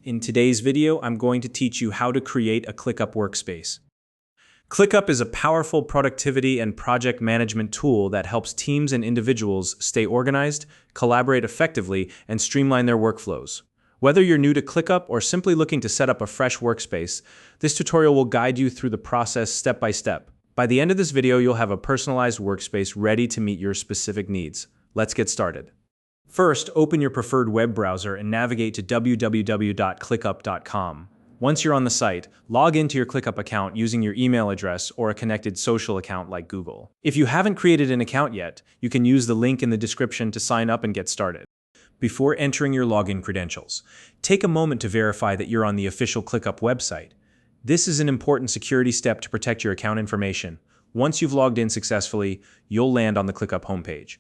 In today's video, I'm going to teach you how to create a ClickUp Workspace. ClickUp is a powerful productivity and project management tool that helps teams and individuals stay organized, collaborate effectively, and streamline their workflows. Whether you're new to ClickUp or simply looking to set up a fresh workspace, this tutorial will guide you through the process step by step. By the end of this video, you'll have a personalized workspace ready to meet your specific needs. Let's get started. First, open your preferred web browser and navigate to www.clickup.com. Once you're on the site, log into your ClickUp account using your email address or a connected social account like Google. If you haven't created an account yet, you can use the link in the description to sign up and get started. Before entering your login credentials, take a moment to verify that you're on the official ClickUp website. This is an important security step to protect your account information. Once you've logged in successfully, you'll land on the ClickUp homepage.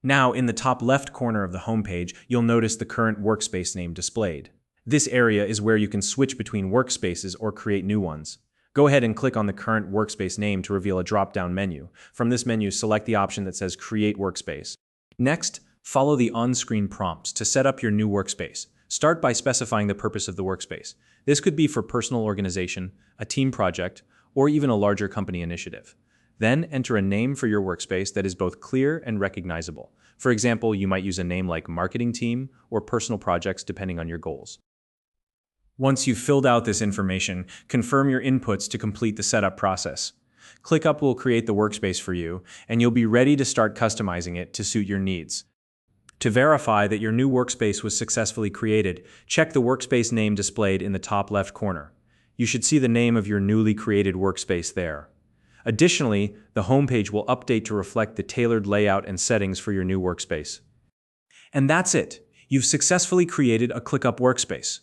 Now, in the top left corner of the homepage, you'll notice the current workspace name displayed. This area is where you can switch between workspaces or create new ones. Go ahead and click on the current workspace name to reveal a drop-down menu. From this menu, select the option that says Create Workspace. Next, follow the on-screen prompts to set up your new workspace. Start by specifying the purpose of the workspace. This could be for personal organization, a team project, or even a larger company initiative. Then enter a name for your workspace that is both clear and recognizable. For example, you might use a name like Marketing Team or Personal Projects depending on your goals. Once you've filled out this information, confirm your inputs to complete the setup process. ClickUp will create the workspace for you, and you'll be ready to start customizing it to suit your needs. To verify that your new workspace was successfully created, check the workspace name displayed in the top left corner. You should see the name of your newly created workspace there. Additionally, the homepage will update to reflect the tailored layout and settings for your new workspace. And that's it. You've successfully created a ClickUp Workspace.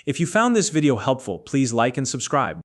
If you found this video helpful, please like and subscribe.